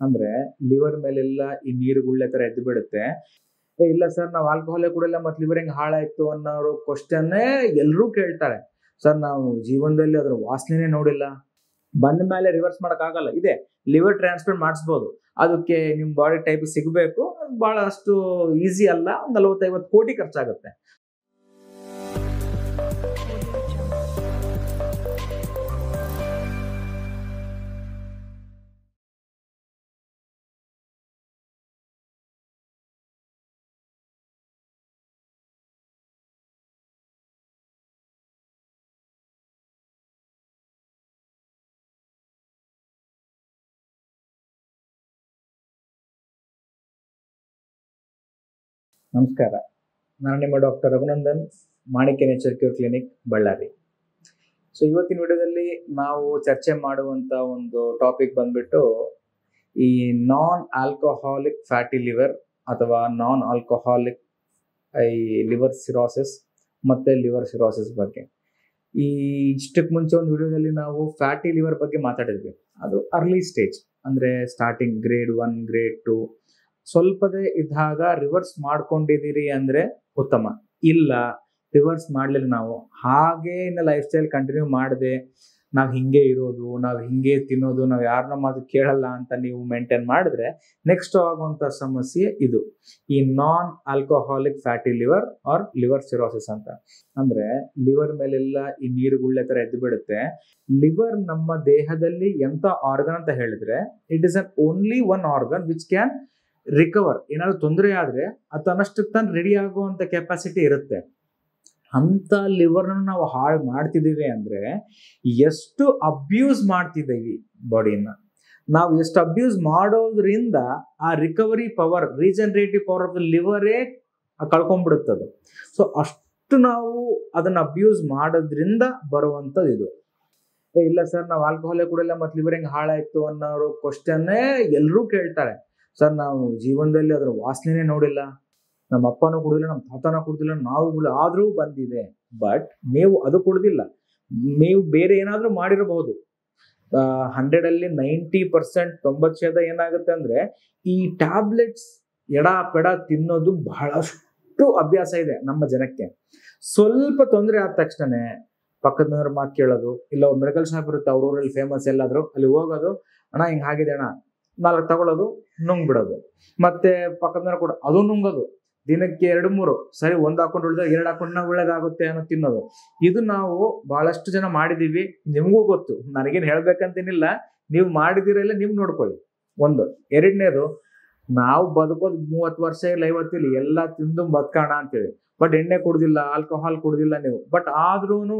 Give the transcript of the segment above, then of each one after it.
ಅಂದ್ರೆ ಲಿವರ್ ಮೇಲೆಲ್ಲ ಈ ನೀರು ಗುಳ್ಳೆ ತರ ಎದ್ದು ಬಿಡುತ್ತೆ. ಇಲ್ಲ ಸರ್ ನಾವು ಆಲ್ಕೋಹಾಲೇ ಕುಡಿಲ್ಲ ಮತ್ತೆ ಲಿವರ್ ಹೆಂಗ್ ಹಾಳಾಯ್ತು ಅನ್ನೋರು ಕ್ವಶನ್ನೇ ಎಲ್ಲರೂ ಕೇಳ್ತಾರೆ. ಸರ್ ನಾವು ಜೀವನದಲ್ಲಿ ಅದ್ರ ವಾಸನೆನೇ ನೋಡಿಲ್ಲ. ಬಂದ ಮೇಲೆ ರಿವರ್ಸ್ ಮಾಡಕ್ ಆಗಲ್ಲ. ಇದೆ ಲಿವರ್ ಟ್ರಾನ್ಸ್ಪ್ಲಾಂಟ್ ಮಾಡಿಸ್ಬೋದು, ಅದಕ್ಕೆ ನಿಮ್ ಬಾಡಿ ಟೈಪ್ ಸಿಗಬೇಕು, ಬಹಳ ಅಷ್ಟು ಈಸಿ ಅಲ್ಲ. ಒಂದು 40-50 ಕೋಟಿ ಖರ್ಚಾಗುತ್ತೆ. ನಮಸ್ಕಾರ, ನಾನು ನಿಮ್ಮ ಡಾಕ್ಟರ್ ರಘುನಂದನ್, ಮಾಣಿಕ್ಯ nature cure clinic, Ballari. So ಇವತ್ತಿನ ವಿಡಿಯೋದಲ್ಲಿ ನಾವು ಚರ್ಚೆ ಮಾಡುವಂತ ಒಂದು ಟಾಪಿಕ್ ಬಂದ್ಬಿಟ್ಟು ಈ ನಾನ್ ಆಲ್ಕೋಹಾಲಿಕ್ ಫ್ಯಾಟಿ ಲಿವರ್ ಅಥವಾ ನಾನ್ ಆಲ್ಕೋಹಾಲಿಕ್ ಈ ಲಿವರ್ ಸಿರೋಸಿಸ್ ಮತ್ತೆ ಲಿವರ್ ಸಿರೋಸಿಸ್ ಬಗ್ಗೆ. ಈ ಇಷ್ಟಕ್ಕೆ ಮುಂಚೆ ಒಂದು ವಿಡಿಯೋದಲ್ಲಿ ನಾವು ಫ್ಯಾಟಿ ಲಿವರ್ ಬಗ್ಗೆ ಮಾತಾಡಿದ್ವಿ. ಅದು ಅರ್ಲಿ ಸ್ಟೇಜ್, ಅಂದ್ರೆ ಸ್ಟಾರ್ಟಿಂಗ್ ಗ್ರೇಡ್ 1 ಗ್ರೇಡ್ 2 ಸ್ವಲ್ಪದೇ ಇದ್ದಾಗ ರಿವರ್ಸ್ ಮಾಡ್ಕೊಂಡಿದ್ದೀರಿ ಅಂದ್ರೆ ಉತ್ತಮ. ಇಲ್ಲ ರಿವರ್ಸ್ ಮಾಡ್ಲಿಲ್ಲ, ನಾವು ಹಾಗೆ ಇನ್ನು ಲೈಫ್ ಸ್ಟೈಲ್ ಕಂಟಿನ್ಯೂ ಮಾಡದೆ ನಾವು ಹಿಂಗೆ ಇರೋದು, ನಾವು ಹಿಂಗೆ ತಿನ್ನೋದು, ನಾವು ಯಾರನ್ನ ಮಾತು ಕೇಳಲ್ಲ ಅಂತ ನೀವು ಮೇಂಟೈನ್ ಮಾಡಿದ್ರೆ ನೆಕ್ಸ್ಟ್ ಆಗುವಂತ ಸಮಸ್ಯೆ ಇದು, ಈ non alcoholic fatty liver or liver cirrhosis ಅಂತ. ಅಂದ್ರೆ ಲಿವರ್ ಮೇಲೆಲ್ಲ ಈ ನೀರು ಗುಳ್ಳೆ ತರ ಎದ್ದು ಬಿಡುತ್ತೆ. ಲಿವರ್ ನಮ್ಮ ದೇಹದಲ್ಲಿ ಎಂತ ಆರ್ಗನ್ ಅಂತ ಹೇಳಿದ್ರೆ, it is an only one organ which can recover. ಏನಾದ್ರು ತೊಂದರೆ ಆದ್ರೆ ತನ್ನಷ್ಟಕ್ಕೆ ತಾನು ರೆಡಿ ಆಗುವಂತ ಕೆಪಾಸಿಟಿ ಇರುತ್ತೆ. ಅಂತ ಲಿವರ್ನ ನಾವು ಹಾಳು ಮಾಡ್ತಿದ್ದೀವಿ ಅಂದ್ರೆ ಎಷ್ಟು ಅಬ್ಯೂಸ್ ಮಾಡ್ತಿದ್ದೀವಿ ಬಾಡಿನ. ನಾವು ಎಷ್ಟು ಅಬ್ಯೂಸ್ ಮಾಡೋದ್ರಿಂದ ಆ recovery power, regenerative power of the ಲಿವರೇ ಕಳ್ಕೊಂಡ್ಬಿಡುತ್ತದು. ಸೊ ಅಷ್ಟು ನಾವು ಅದನ್ನ ಅಬ್ಯೂಸ್ ಮಾಡೋದ್ರಿಂದ ಬರುವಂತದ್ದು ಇದು. ಇಲ್ಲ ಸರ್ ನಾವು ಆಲ್ಕೋಹಾಲೇ ಕುಡಿಲ್ಲ ಮತ್ತೆ ಲಿವರ್ ಹೆಂಗ್ ಹಾಳಾಯ್ತು ಅನ್ನೋರು ಕ್ವಶನ್ನೇ ಎಲ್ಲರೂ ಕೇಳ್ತಾರೆ. ಸರ್ ನಾವು ಜೀವನದಲ್ಲಿ ಅದ್ರ ವಾಸನೆನೇ ನೋಡಿಲ್ಲ, ನಮ್ಮ ಅಪ್ಪನೂ ಕುಡಿದಿಲ್ಲ, ನಮ್ಮ ತಾತನೂ ಕುಡಿದಿಲ್ಲ, ನಾವು ಆದ್ರೂ ಬಂದಿದೆ. ಬಟ್ ನೀವು ಅದು ಕುಡ್ದಿಲ್ಲ, ನೀವು ಬೇರೆ ಏನಾದ್ರೂ ಮಾಡಿರಬಹುದು. 100 ಅಲ್ಲಿ 90% 90% ಏನಾಗುತ್ತೆ ಅಂದ್ರೆ ಈ ಟ್ಯಾಬ್ಲೆಟ್ಸ್ ಎಡ ಪೆಡ ತಿನ್ನೋದು ಬಹಳಷ್ಟು ಅಭ್ಯಾಸ ಇದೆ ನಮ್ಮ ಜನಕ್ಕೆ. ಸ್ವಲ್ಪ ತೊಂದರೆ ಆದ ತಕ್ಷಣ ಪಕ್ಕದವ್ರ ಮಾತು ಕೇಳೋದು, ಇಲ್ಲ ಒಂದು ಮೆಡಿಕಲ್ ಶಾಪ್ ಇರುತ್ತೆ ಅವ್ರೂರಲ್ಲಿ ಫೇಮಸ್, ಎಲ್ಲಾದ್ರೂ ಅಲ್ಲಿ ಹೋಗೋದು, ಅಣ್ಣ ಹಿಂಗ್ ಆಗಿದೆ ಅಣ್ಣ 4 ತಗೊಳ್ಳೋದು, ನುಂಗ್ ಬಿಡೋದು, ಮತ್ತೆ ಪಕ್ಕದ ಕೂಡ ಅದು ನುಂಗೋದು, ದಿನಕ್ಕೆ 2-3 ಸರಿ, 1 ಹಾಕೊಂಡು ಉಳಿದ 2 ಹಾಕೊಂಡ್ರೆ ಒಳ್ಳೇದಾಗುತ್ತೆ ಅನ್ನೋ ತಿನ್ನೋದು. ಇದು ನಾವು ಬಹಳಷ್ಟು ಜನ ಮಾಡಿದೀವಿ, ನಿಮ್ಗೂ ಗೊತ್ತು, ನನಗೇನು ಹೇಳ್ಬೇಕಂತೇನಿಲ್ಲ, ನೀವು ಮಾಡಿದಿರಲ್ಲ ನಿಮ್ಗೆ ನೋಡ್ಕೊಳ್ಳಿ. ಒಂದು. ಎರಡನೇದು, ನಾವು ಬದುಕೋದು 30 ವರ್ಷ ಇಲ್ಲ 50 ಇಲ್ಲ, ಎಲ್ಲ ತಿಂದು ಬದುಕೋಣ ಅಂತೇಳಿ. ಬಟ್ ಎಣ್ಣೆ ಕುಡ್ದಿಲ್ಲ, ಆಲ್ಕೋಹಾಲ್ ಕುಡ್ದಿಲ್ಲ ನೀವು. ಬಟ್ ಆದ್ರೂನು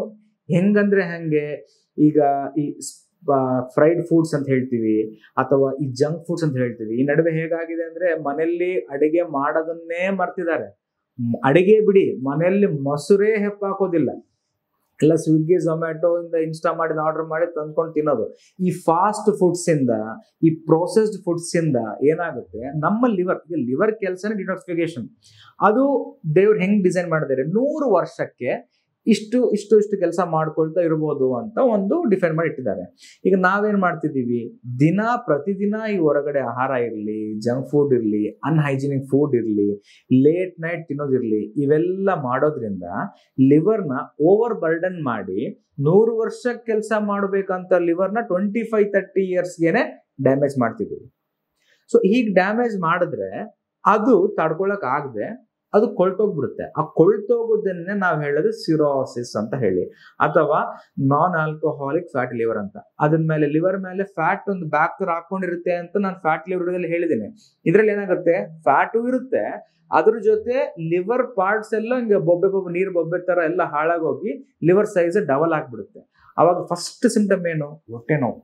ಹೆಂಗಂದ್ರೆ ಹಂಗೆ ಈಗ ಈ ಫ್ರೈಡ್ ಫುಡ್ಸ್ ಅಂತ ಹೇಳ್ತೀವಿ ಅಥವಾ ಈ ಜಂಕ್ ಫುಡ್ಸ್ ಅಂತ ಹೇಳ್ತೀವಿ. ಈ ನಡುವೆ ಹೇಗಾಗಿದೆ ಅಂದ್ರೆ ಮನೆಯಲ್ಲಿ ಅಡಿಗೆ ಮಾಡೋದನ್ನೇ ಮರ್ತಿದ್ದಾರೆ. ಅಡಿಗೆ ಬಿಡಿ, ಮನೆಯಲ್ಲಿ ಮೊಸರೇ ಹೆಪ್ಪಾಕೋದಿಲ್ಲ, ಎಲ್ಲ ಸ್ವಿಗ್ಗಿ ಝೊಮ್ಯಾಟೊ ಇಂದ ಇನ್ಸ್ಟಾ ಮಾಡಿ ಆರ್ಡರ್ ಮಾಡಿ ತಂದ್ಕೊಂಡು ತಿನ್ನೋದು. ಈ ಫಾಸ್ಟ್ ಫುಡ್ಸ್ ಇಂದ, ಈ ಪ್ರೊಸೆಸ್ಡ್ ಫುಡ್ಸ್ ಇಂದ ಏನಾಗುತ್ತೆ, ನಮ್ಮ ಲಿವರ್ ಕೆಲಸನೇ ಡಿಟಾಕ್ಸಿಫಿಕೇಶನ್. ಅದು ದೇವ್ರು ಹೆಂಗ್ ಡಿಸೈನ್ ಮಾಡಿದ್ದಾರೆ, 100 ವರ್ಷಕ್ಕೆ ಇಷ್ಟು ಕೆಲಸ ಮಾಡ್ಕೊಳ್ತಾ ಇರ್ಬೋದು ಅಂತ ಒಂದು ಡಿಫೈನ್ ಮಾಡಿ ಇಟ್ಟಿದ್ದಾರೆ. ಈಗ ನಾವೇನ್ ಮಾಡ್ತಿದೀವಿ, ಪ್ರತಿದಿನ ಈ ಹೊರಗಡೆ ಆಹಾರ ಇರ್ಲಿ, ಜಂಕ್ ಫುಡ್ ಇರ್ಲಿ, ಅನ್ಹೈಜಿನಿಕ್ ಫುಡ್ ಇರ್ಲಿ, ಲೇಟ್ ನೈಟ್ ತಿನ್ನೋದಿರ್ಲಿ, ಇವೆಲ್ಲ ಮಾಡೋದ್ರಿಂದ ಲಿವರ್ನ ಓವರ್ ಬರ್ಡನ್ ಮಾಡಿ 100 ವರ್ಷ ಕೆಲಸ ಮಾಡ್ಬೇಕಂತ ಲಿವರ್ನ 25-30 ಇಯರ್ಸ್ಗೆನೆ ಡ್ಯಾಮೇಜ್ ಮಾಡ್ತಿದೀವಿ. ಸೊ ಹೀಗೆ ಡ್ಯಾಮೇಜ್ ಮಾಡಿದ್ರೆ ಅದು ತಡ್ಕೊಳಕ್ ಆಗದೆ ಅದು ಕೊಳ್ತೋಗ್ಬಿಡುತ್ತೆ. ಆ ಕೊಳ್ತೋಗೋದನ್ನೇ ನಾವು ಹೇಳೋದು ಸಿರೋಸಿಸ್ ಅಂತ ಹೇಳಿ, ಅಥವಾ ನಾನ್ ಆಲ್ಕೋಹಾಲಿಕ್ ಫ್ಯಾಟಿ ಲಿವರ್ ಅಂತ. ಅದ್ರ ಮೇಲೆ ಲಿವರ್ ಮೇಲೆ ಫ್ಯಾಟ್ ಒಂದು ಬ್ಯಾಕ್ಟರ್ ಹಾಕೊಂಡಿರುತ್ತೆ ಅಂತ ನಾನು ಫ್ಯಾಟ್ ಲಿವರ್ ಹೇಳಿದ್ದೀನಿ. ಇದ್ರಲ್ಲಿ ಏನಾಗುತ್ತೆ, ಫ್ಯಾಟು ಇರುತ್ತೆ, ಅದ್ರ ಜೊತೆ ಲಿವರ್ ಪಾರ್ಟ್ಸ್ ಎಲ್ಲ ಹಿಂಗೆ ನೀರು ಬೊಬ್ಬೆ ತರ ಎಲ್ಲ ಹಾಳಾಗೋಗಿ ಲಿವರ್ ಸೈಜ್ ಡಬಲ್ ಆಗ್ಬಿಡುತ್ತೆ. ಅವಾಗ ಫಸ್ಟ್ ಸಿಂಪ್ಟಮ್ ಏನು, ಹೊಟ್ಟೆ ನೋವು.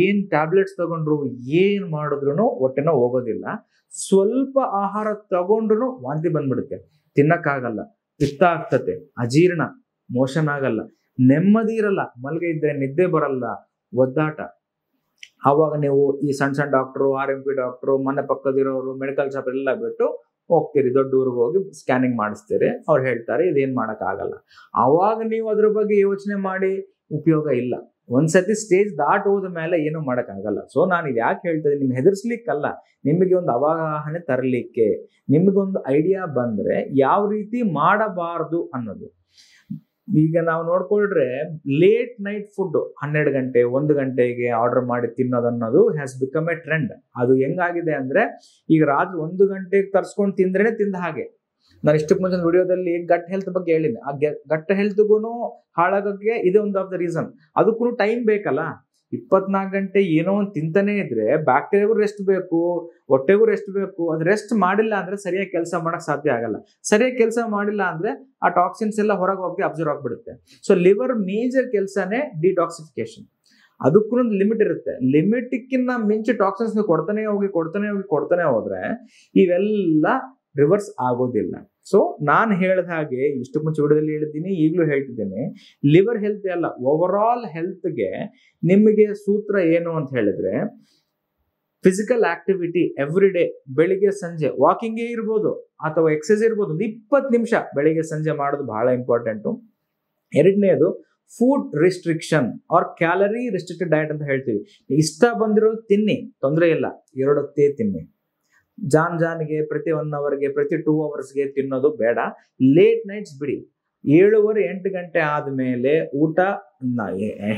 ಏನ್ ಟ್ಯಾಬ್ಲೆಟ್ಸ್ ತಗೊಂಡ್ರು, ಏನ್ ಮಾಡಿದ್ರು ಹೊಟ್ಟೆ ನೋವು ಹೋಗೋದಿಲ್ಲ. ಸ್ವಲ್ಪ ಆಹಾರ ತಗೊಂಡ್ರು ವಾಂತಿ ಬಂದ್ಬಿಡುತ್ತೆ, ತಿನ್ನಕ್ಕಾಗಲ್ಲ, ಪಿತ್ತ ಆಗ್ತತೆ, ಅಜೀರ್ಣ, ಮೋಷನ್ ಆಗಲ್ಲ, ನೆಮ್ಮದಿ ಇರಲ್ಲ, ಮಲ್ಗೆ ಇದ್ರೆ ನಿದ್ದೆ ಬರಲ್ಲ, ಒದ್ದಾಟ. ಅವಾಗ ನೀವು ಈ ಸಣ್ಣ ಡಾಕ್ಟ್ರು, RMP ಡಾಕ್ಟ್ರು, ಮನೆ ಪಕ್ಕದಿರೋರು, ಮೆಡಿಕಲ್ ಶಾಪ್ ಎಲ್ಲ ಬಿಟ್ಟು ಹೋಗ್ತೀರಿ, ದೊಡ್ಡ ಊರಿಗೆ ಹೋಗಿ ಸ್ಕ್ಯಾನಿಂಗ್ ಮಾಡಿಸ್ತೀರಿ. ಅವ್ರು ಹೇಳ್ತಾರೆ ಇದೇನ್ ಮಾಡಕ್ ಆಗಲ್ಲ. ಅವಾಗ ನೀವು ಅದ್ರ ಬಗ್ಗೆ ಯೋಚನೆ ಮಾಡಿ ಉಪಯೋಗ ಇಲ್ಲ. ಒಂದ್ಸತಿ ಸ್ಟೇಜ್ ದಾಟ್ ಹೋದ ಮೇಲೆ ಏನು ಮಾಡೋಕ್ಕಾಗಲ್ಲ. ಸೊ ನಾನು ಇದು ಯಾಕೆ ಹೇಳ್ತಾ ಇದ್ದೀನಿ, ನಿಮ್ಗೆ ಹೆದರ್ಸ್ಲಿಕ್ಕಲ್ಲ, ನಿಮಗೆ ಒಂದು ಅವಗಾಹನೆ ತರಲಿಕ್ಕೆ, ನಿಮಗೊಂದು ಐಡಿಯಾ ಬಂದ್ರೆ ಯಾವ ರೀತಿ ಮಾಡಬಾರ್ದು ಅನ್ನೋದು. ಈಗ ನಾವು ನೋಡ್ಕೊಂಡ್ರೆ ಲೇಟ್ ನೈಟ್ ಫುಡ್ 12 ಗಂಟೆ 1 ಗಂಟೆಗೆ ಆರ್ಡರ್ ಮಾಡಿ ತಿನ್ನೋದನ್ನೋದು ಹ್ಯಾಸ್ ಬಿಕಮ್ ಎ ಟ್ರೆಂಡ್. ಅದು ಹೆಂಗಾಗಿದೆ ಅಂದ್ರೆ ಈಗ ರಾತ್ರಿ 1 ಗಂಟೆಗೆ ತರ್ಸ್ಕೊಂಡು ತಿಂದ್ರೇನೆ ತಿಂದ ಹಾಗೆ. ನಾನು ಇಷ್ಟಕ್ಕೆ ಮುಂಚೆ ವಿಡಿಯೋದಲ್ಲಿ ಗಟ್ ಹೆಲ್ತ್ ಬಗ್ಗೆ ಹೇಳಿನಿ. ಆ ಗಟ್ ಹೆಲ್ತ್ಗೂ ಹಾಳಾಗೋಕ್ಕೆ ಇದೆ ಒಂದು ಆಫ್ ದ ರೀಸನ್. ಅದಕ್ಕೂ ಟೈಮ್ ಬೇಕಲ್ಲ. 24 ಗಂಟೆ ಏನೋ ಒಂದು ತಿಂತಾನೆ ಇದ್ರೆ ಬ್ಯಾಕ್ಟೀರಿಯಾಗೂ ರೆಸ್ಟ್ ಬೇಕು, ಹೊಟ್ಟೆಗೂ ರೆಸ್ಟ್ ಬೇಕು. ಅದು ರೆಸ್ಟ್ ಮಾಡಿಲ್ಲ ಅಂದ್ರೆ ಸರಿಯಾಗಿ ಕೆಲಸ ಮಾಡಕ್ ಸಾಧ್ಯ ಆಗಲ್ಲ. ಸರಿಯಾಗಿ ಕೆಲಸ ಮಾಡಿಲ್ಲ ಅಂದ್ರೆ ಆ ಟಾಕ್ಸಿನ್ಸ್ ಎಲ್ಲ ಹೊರಗೆ ಹೋಗಿ ಅಬ್ಸರ್ವ್ ಆಗ್ಬಿಡುತ್ತೆ. ಸೊ ಲಿವರ್ ಮೇಜರ್ ಕೆಲಸನೇ ಡಿಟಾಕ್ಸಿಫಿಕೇಶನ್. ಅದಕ್ಕೂ ಒಂದು ಲಿಮಿಟ್ ಇರುತ್ತೆ. ಲಿಮಿಟ್ಕಿನ್ನ ಮಿಂಚು ಟಾಕ್ಸಿನ್ಸ್ ಕೊಡ್ತಾನೆ ಹೋದ್ರೆ ಇವೆಲ್ಲ ರಿವರ್ಸ್ ಆಗೋದಿಲ್ಲ. ಸೊ ನಾನು ಹೇಳಿದ ಹಾಗೆ ಇಷ್ಟು ಮುಂಚೆ ವಿಡಿಯೋದಲ್ಲಿ ಹೇಳಿದ್ದೀನಿ, ಈಗಲೂ ಹೇಳ್ತಿದ್ದೇನೆ, ಲಿವರ್ ಹೆಲ್ತ್ ಅಲ್ಲ, ಓವರ್ ಆಲ್ ಹೆಲ್ತ್ಗೆ ನಿಮಗೆ ಸೂತ್ರ ಏನು ಅಂತ ಹೇಳಿದ್ರೆ ಫಿಸಿಕಲ್ ಆಕ್ಟಿವಿಟಿ ಎವ್ರಿ ಡೇ. ಬೆಳಿಗ್ಗೆ ಸಂಜೆ ವಾಕಿಂಗೇ ಇರ್ಬೋದು ಅಥವಾ ಎಕ್ಸಸೈಸ್ ಇರ್ಬೋದು, ಒಂದು 20 ನಿಮಿಷ ಬೆಳಿಗ್ಗೆ ಸಂಜೆ ಮಾಡೋದು ಬಹಳ ಇಂಪಾರ್ಟೆಂಟು. ಎರಡನೇದು food restriction or calorie restricted diet ಅಂತ ಹೇಳ್ತೀವಿ. ಇಷ್ಟ ಬಂದಿರೋದು ತಿನ್ನಿ, ತೊಂದರೆ ಇಲ್ಲ, 2 ಹೊತ್ತೇ ತಿನ್ನಿ. ಜಾನ್ಗೆ ಪ್ರತಿ 1 ಅವರ್ಗೆ ಪ್ರತಿ 2 ಅವರ್ಸ್ಗೆ ತಿನ್ನೋದು ಬೇಡ. ಲೇಟ್ ನೈಟ್ಸ್ ಬಿಡಿ. 7:30-8 ಗಂಟೆ ಆದ್ಮೇಲೆ ಊಟ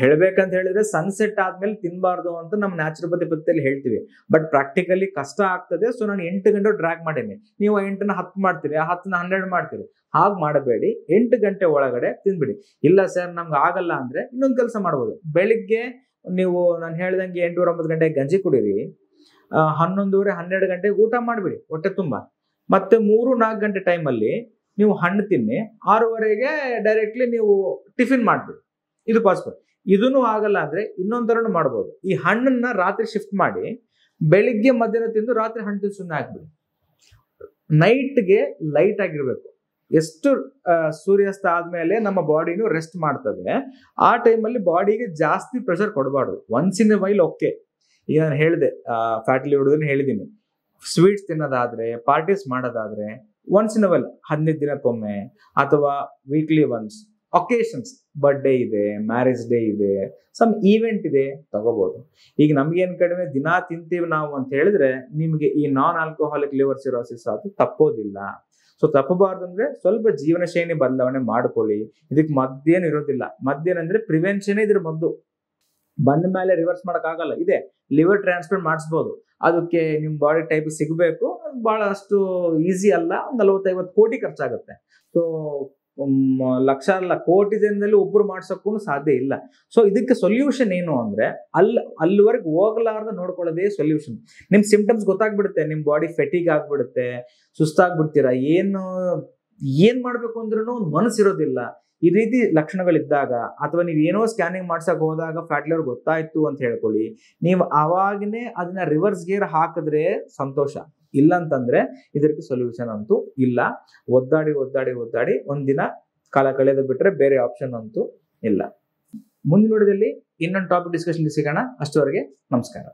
ಹೇಳ್ಬೇಕಂತ ಹೇಳಿದ್ರೆ ಸನ್ಸೆಟ್ ಆದ್ಮೇಲೆ ತಿನ್ಬಾರ್ದು ಅಂತ ನಮ್ಮ ನ್ಯಾಚುರೋಪತಿ ಪದ್ಧತಿಯಲ್ಲಿ ಹೇಳ್ತೀವಿ. ಬಟ್ ಪ್ರಾಕ್ಟಿಕಲಿ ಕಷ್ಟ ಆಗ್ತದೆ. ಸೊ ನಾನು 8 ಗಂಟೆ ಡ್ರ್ಯಾಗ್ ಮಾಡೀನಿ. ನೀವು 8ನ 10 ಮಾಡ್ತೀರಿ, 10ನ 12 ಮಾಡ್ತೀರಿ. ಹಾಗೆ ಮಾಡಬೇಡಿ. 8 ಗಂಟೆ ಒಳಗಡೆ ತಿನ್ಬಿಡಿ. ಇಲ್ಲ ಸರ್ ನಮ್ಗೆ ಆಗಲ್ಲ ಅಂದ್ರೆ ಇನ್ನೊಂದು ಕೆಲಸ ಮಾಡ್ಬೋದು. ಬೆಳಿಗ್ಗೆ ನೀವು ನಾನು ಹೇಳ್ದಂಗೆ 8-9 ಗಂಟೆಗೆ ಗಂಜಿ ಕುಡೀರಿ. 11:30-12 ಗಂಟೆಗೆ ಊಟ ಮಾಡಿಬಿಡಿ ಹೊಟ್ಟೆ ತುಂಬ. ಮತ್ತೆ 3-4 ಗಂಟೆ ಟೈಮಲ್ಲಿ ನೀವು ಹಣ್ಣು ತಿನ್ನಿ. 6:30ಗೆ ಡೈರೆಕ್ಟ್ಲಿ ನೀವು ಟಿಫಿನ್ ಮಾಡಿಬಿಡಿ. ಇದು ಪಾಸಿಬಲ್. ಇದೂ ಆಗಲ್ಲ ಅಂದ್ರೆ ಇನ್ನೊಂದ್ ಥರನೂ ಮಾಡ್ಬೋದು. ಈ ಹಣ್ಣನ್ನ ರಾತ್ರಿ ಶಿಫ್ಟ್ ಮಾಡಿ ಬೆಳಿಗ್ಗೆ ಮಧ್ಯಾಹ್ನ ತಿಂದು ರಾತ್ರಿ ಹಣ್ಣು ತಿಂದು ಸುಮ್ಮನೆ ಹಾಕ್ಬಿಡಿ. ನೈಟ್ಗೆ ಲೈಟ್ ಆಗಿರ್ಬೇಕು. ಎಷ್ಟು ಸೂರ್ಯಾಸ್ತ ಆದ್ಮೇಲೆ ನಮ್ಮ ಬಾಡಿನೂ ರೆಸ್ಟ್ ಮಾಡ್ತದೆ. ಆ ಟೈಮಲ್ಲಿ ಬಾಡಿಗೆ ಜಾಸ್ತಿ ಪ್ರೆಷರ್ ಕೊಡಬಾರ್ದು. Once in a while okay. ಈಗ ನಾನು ಹೇಳಿದೆ ಫ್ಯಾಟಿ ಲಿವರ್ ಹೇಳಿದ್ದೀನಿ. ಸ್ವೀಟ್ಸ್ ತಿನ್ನೋದಾದ್ರೆ, ಪಾರ್ಟೀಸ್ ಮಾಡೋದಾದ್ರೆ ಒನ್ಸ್ ಇನ್ ಅ ವೈಲ್ 15 ದಿನಕ್ಕೊಮ್ಮೆ ಅಥವಾ ವೀಕ್ಲಿ ಒನ್ಸ್, ಒಕೇಶನ್ಸ್, ಬರ್ಡೇ ಇದೆ, ಮ್ಯಾರೇಜ್ ಡೇ ಇದೆ, ಸಮ್ ಈವೆಂಟ್ ಇದೆ, ತಗೋಬಹುದು. ಈಗ ನಮ್ಗೇನ್ ಕಡಿಮೆ ದಿನಾ ತಿಂತೀವಿ ನಾವು ಅಂತ ಹೇಳಿದ್ರೆ ನಿಮ್ಗೆ ಈ ನಾನ್ ಆಲ್ಕೋಹಾಲಿಕ್ ಲಿವರ್ ಸಿರೋಸಿಸ್ ಅದು ತಪ್ಪೋದಿಲ್ಲ. ಸೊ ತಪ್ಪಬಾರ್ದು ಅಂದ್ರೆ ಸ್ವಲ್ಪ ಜೀವನ ಶೈಲಿ ಬದಲಾವಣೆ ಮಾಡ್ಕೊಳ್ಳಿ. ಇದಕ್ಕೆ ಮದ್ದೇನು ಇರೋದಿಲ್ಲ. ಮದ್ದೇನಂದ್ರೆ ಪ್ರಿವೆನ್ಷನ್ ಇದ್ರ ಮದ್ದು. ಬಂದ ಮೇಲೆ ರಿವರ್ಸ್ ಮಾಡಕ್ ಆಗಲ್ಲ. ಇದೆ ಲಿವರ್ ಟ್ರಾನ್ಸ್ಪ್ಲಾಂಟ್ ಮಾಡಿಸ್ಬೋದು. ಅದಕ್ಕೆ ನಿಮ್ ಬಾಡಿ ಟೈಪ್ ಸಿಗಬೇಕು. ಅದು ಬಹಳಷ್ಟು ಈಸಿ ಅಲ್ಲ. 40-50 ಕೋಟಿ ಖರ್ಚಾಗುತ್ತೆ. ಸೊ ಲಕ್ಷ ಅಲ್ಲ, ಕೋಟಿ ಜನದಲ್ಲಿ ಒಬ್ರು ಮಾಡ್ಸಕ್ಕೂ ಸಾಧ್ಯ ಇಲ್ಲ. ಸೊ ಇದಕ್ಕೆ ಸೊಲ್ಯೂಷನ್ ಏನು ಅಂದ್ರೆ ಅಲ್ಲಿವರೆಗೆ ಹೋಗ್ಲಾರ್ದ ನೋಡ್ಕೊಳ್ಳೋದೇ ಸೊಲ್ಯೂಷನ್. ನಿಮ್ ಸಿಂಪ್ಟಮ್ಸ್ ಗೊತ್ತಾಗ್ಬಿಡುತ್ತೆ. ನಿಮ್ ಬಾಡಿ ಫೆಟಿಗ್ ಆಗ್ಬಿಡುತ್ತೆ, ಸುಸ್ತಾಗ್ಬಿಡ್ತೀರಾ, ಏನ್ ಮಾಡ್ಬೇಕು ಅಂದ್ರೂ ಮನಸ್ಸಿರೋದಿಲ್ಲ. ಈ ರೀತಿ ಲಕ್ಷಣಗಳಿದ್ದಾಗ ಅಥವಾ ನೀವು ಏನೋ ಸ್ಕ್ಯಾನಿಂಗ್ ಮಾಡ್ಸಕ್ ಹೋದಾಗ ಫ್ಯಾಟಿ ಲಿವರ್ ಗೊತ್ತಾಯ್ತು ಅಂತ ಹೇಳ್ಕೊಳ್ಳಿ. ನೀವು ಅವಾಗನೇ ಅದನ್ನ ರಿವರ್ಸ್ ಗೇರ್ ಹಾಕಿದ್ರೆ ಸಂತೋಷ. ಇಲ್ಲ ಅಂತಂದ್ರೆ ಇದಕ್ಕೆ ಸೊಲ್ಯೂಷನ್ ಅಂತೂ ಇಲ್ಲ. ಒದ್ದಾಡಿ ಒಂದಿನ ಕಾಲ ಕಳೆದು ಬಿಟ್ರೆ ಬೇರೆ ಆಪ್ಷನ್ ಅಂತೂ ಇಲ್ಲ. ಮುಂದಿನ ವಿಡಿಯೋದಲ್ಲಿ ಇನ್ನೊಂದು ಟಾಪಿಕ್ ಡಿಸ್ಕಷನ್ ಸಿಗೋಣ. ಅಷ್ಟವರೆಗೆ ನಮಸ್ಕಾರ.